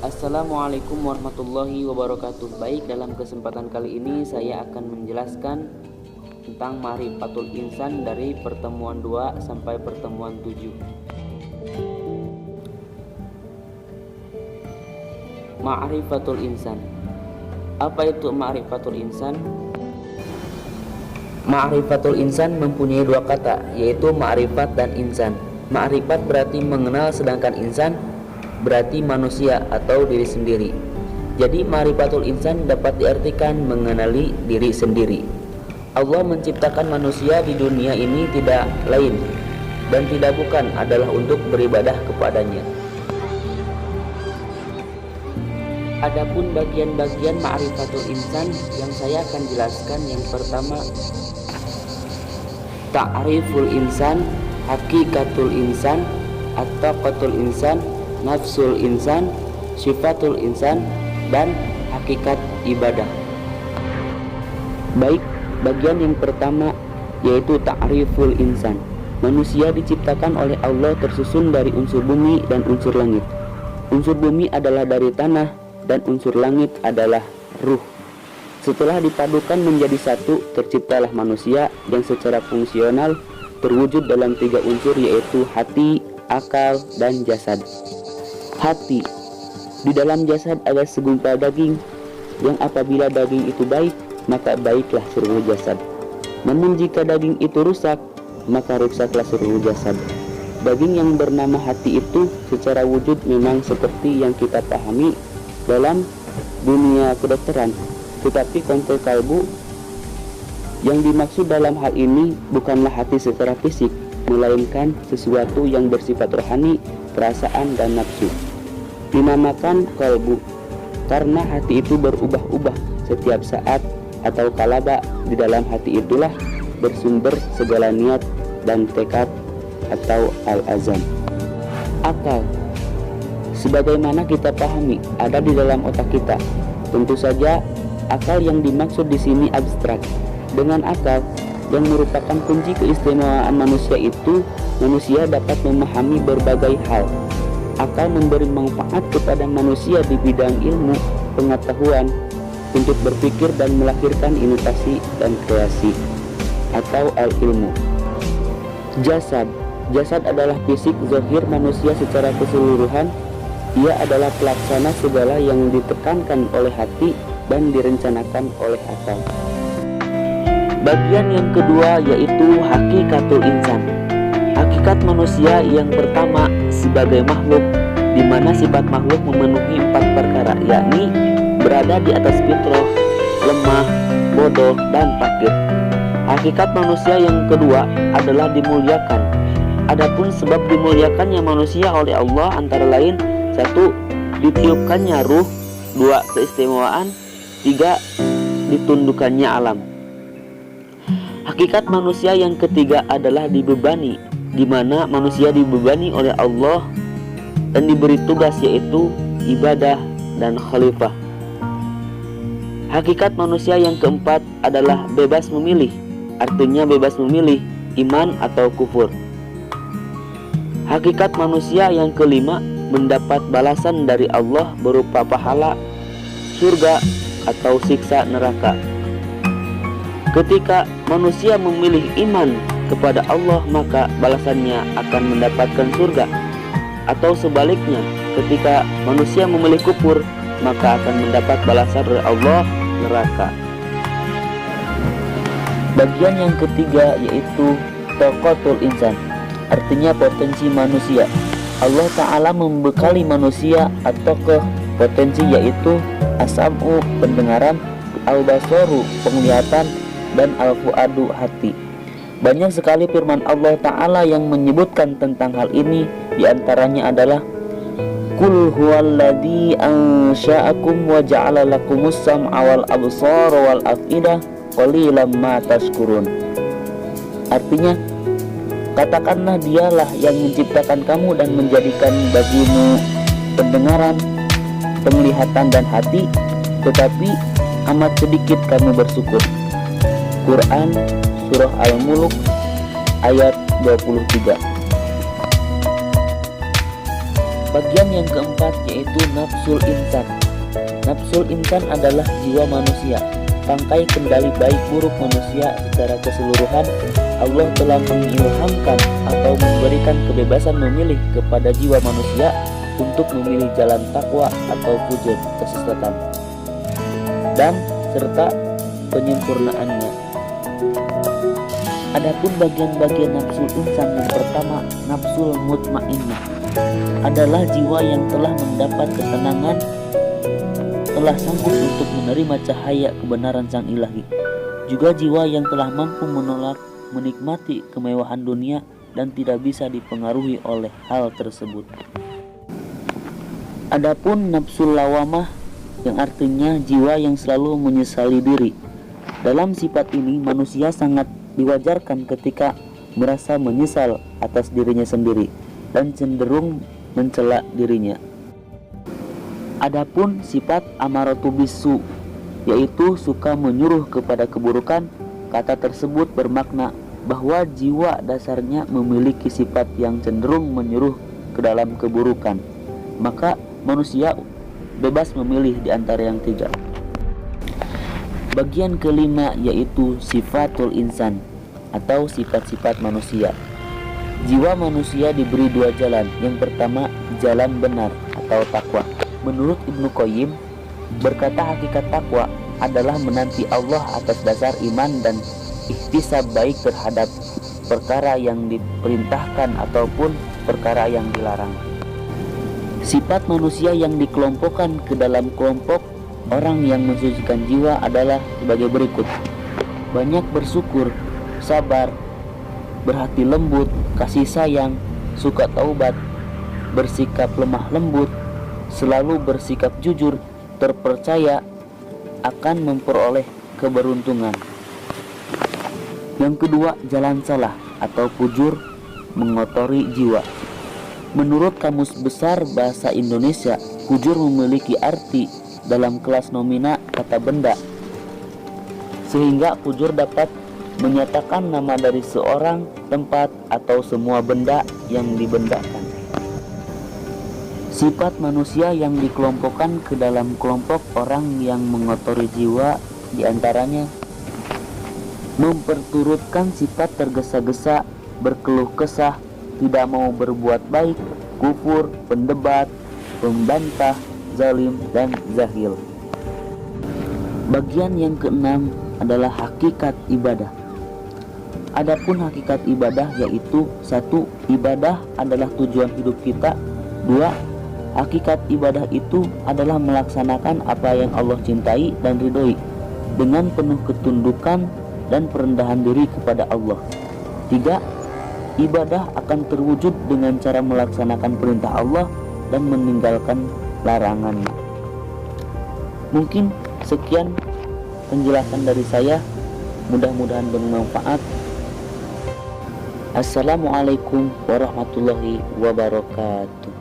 Assalamualaikum warahmatullahi wabarakatuh. Baik, dalam kesempatan kali ini saya akan menjelaskan tentang ma'rifatul insan dari pertemuan 2 sampai pertemuan 7. Ma'rifatul insan. Apa itu ma'rifatul insan? Ma'rifatul insan mempunyai dua kata, yaitu ma'rifat dan insan. Ma'rifat berarti mengenal, sedangkan insan berarti manusia atau diri sendiri. Jadi ma'rifatul insan dapat diartikan mengenali diri sendiri. Allah menciptakan manusia di dunia ini tidak lain dan tidak bukan adalah untuk beribadah kepadanya. Adapun bagian-bagian ma'rifatul insan yang saya akan jelaskan, yang pertama ta'riful insan, hakikatul insan, at-taqatul insan, nafsul insan, sifatul insan, dan hakikat ibadah. Baik, bagian yang pertama yaitu ta'riful insan. Manusia diciptakan oleh Allah tersusun dari unsur bumi dan unsur langit. Unsur bumi adalah dari tanah dan unsur langit adalah ruh. Setelah dipadukan menjadi satu, terciptalah manusia yang secara fungsional terwujud dalam 3 unsur, yaitu hati, akal, dan jasad. Hati. Di dalam jasad ada segumpal daging, yang apabila daging itu baik, maka baiklah seluruh jasad. Namun jika daging itu rusak, maka rusaklah seluruh jasad. Daging yang bernama hati itu secara wujud memang seperti yang kita pahami dalam dunia kedokteran, tetapi kontrol kalbu yang dimaksud dalam hal ini bukanlah hati secara fisik, melainkan sesuatu yang bersifat rohani, perasaan, dan nafsu. Dinamakan kalbu karena hati itu berubah-ubah setiap saat atau kalaba. Di dalam hati itulah bersumber segala niat dan tekad atau al-azam. Akal, sebagaimana kita pahami, ada di dalam otak kita. Tentu saja akal yang dimaksud di sini abstrak. Dengan akal yang merupakan kunci keistimewaan manusia itu, manusia dapat memahami berbagai hal. Akal memberi manfaat kepada manusia di bidang ilmu, pengetahuan, untuk berpikir dan melahirkan inovasi dan kreasi atau al-ilmu. Jasad. Jasad adalah fisik zahir manusia secara keseluruhan. Ia adalah pelaksana segala yang ditekankan oleh hati dan direncanakan oleh akal. Bagian yang kedua yaitu hakikatul insan. Hakikat manusia yang pertama sebagai makhluk, di mana sifat makhluk memenuhi 4 perkara, yakni berada di atas fitrah, lemah, bodoh, dan fakir. Hakikat manusia yang kedua adalah dimuliakan. Adapun sebab dimuliakannya manusia oleh Allah antara lain: 1. Ditiupkannya ruh, 2. Keistimewaan, 3. Ditundukannya alam. Hakikat manusia yang ketiga adalah dibebani, di mana manusia dibebani oleh Allah dan diberi tugas, yaitu ibadah dan khalifah. Hakikat manusia yang keempat adalah bebas memilih, artinya bebas memilih iman atau kufur. Hakikat manusia yang kelima mendapat balasan dari Allah berupa pahala, surga, atau siksa neraka. Ketika manusia memilih iman kepada Allah, maka balasannya akan mendapatkan surga, atau sebaliknya, ketika manusia memilih kufur, maka akan mendapat balasan dari Allah, neraka. Bagian yang ketiga yaitu taqatul insan, artinya potensi manusia. Allah Ta'ala membekali manusia atau ke potensi, yaitu as-sam'u, pendengaran, al-basaru, penglihatan, dan al-fuadu, hati. Banyak sekali firman Allah Ta'ala yang menyebutkan tentang hal ini. Di antaranya adalah Qul huwallazi ansha'akum wa ja'ala lakumus sam'a wal absara wal af'idah qalilan ma tashkurun. Artinya, katakanlah dialah yang menciptakan kamu dan menjadikan bagimu pendengaran, penglihatan, dan hati, tetapi amat sedikit kamu bersyukur. Quran Surah Al-Mulk ayat 23. Bagian yang keempat yaitu nafsul insan. Nafsul insan adalah jiwa manusia, rangkai kendali baik buruk manusia secara keseluruhan. Allah telah mengilhamkan atau memberikan kebebasan memilih kepada jiwa manusia untuk memilih jalan takwa atau fujur kesesatan dan serta penyempurnaannya. Adapun bagian-bagian nafsul insan yang pertama, nafsul mutmainnah, adalah jiwa yang telah mendapat ketenangan, telah sanggup untuk menerima cahaya kebenaran sang ilahi. Juga jiwa yang telah mampu menolak menikmati kemewahan dunia dan tidak bisa dipengaruhi oleh hal tersebut. Adapun nafsul lawamah, yang artinya jiwa yang selalu menyesali diri. Dalam sifat ini manusia sangat diwajarkan ketika merasa menyesal atas dirinya sendiri dan cenderung mencela dirinya. Adapun sifat amaratu bisu, yaitu suka menyuruh kepada keburukan. Kata tersebut bermakna bahwa jiwa dasarnya memiliki sifat yang cenderung menyuruh ke dalam keburukan. Maka manusia bebas memilih di antara yang tiga. Bagian kelima yaitu sifatul insan atau sifat-sifat manusia. Jiwa manusia diberi dua jalan. Yang pertama, jalan benar atau takwa. Menurut Ibnu Qayyim, berkata hakikat takwa adalah menanti Allah atas dasar iman dan ihtisab baik terhadap perkara yang diperintahkan ataupun perkara yang dilarang. Sifat manusia yang dikelompokkan ke dalam kelompok orang yang mensucikan jiwa adalah sebagai berikut: banyak bersyukur, sabar, berhati lembut, kasih sayang, suka taubat, bersikap lemah lembut, selalu bersikap jujur, terpercaya, akan memperoleh keberuntungan. Yang kedua, jalan salah atau fujur, mengotori jiwa. Menurut Kamus Besar Bahasa Indonesia, fujur memiliki arti dalam kelas nomina kata benda, sehingga fujur dapat menyatakan nama dari seorang, tempat, atau semua benda yang dibendakan. Sifat manusia yang dikelompokkan ke dalam kelompok orang yang mengotori jiwa diantaranya memperturutkan sifat tergesa-gesa, berkeluh kesah, tidak mau berbuat baik, kufur, pendebat, pembantah, zalim, dan zahil. Bagian yang keenam adalah hakikat ibadah. Adapun hakikat ibadah yaitu: 1. Ibadah adalah tujuan hidup kita. 2. Hakikat ibadah itu adalah melaksanakan apa yang Allah cintai dan ridhoi dengan penuh ketundukan dan perendahan diri kepada Allah. 3. Ibadah akan terwujud dengan cara melaksanakan perintah Allah dan meninggalkan larangannya. Mungkin sekian penjelasan dari saya, mudah-mudahan bermanfaat. Assalamualaikum warahmatullahi wabarakatuh.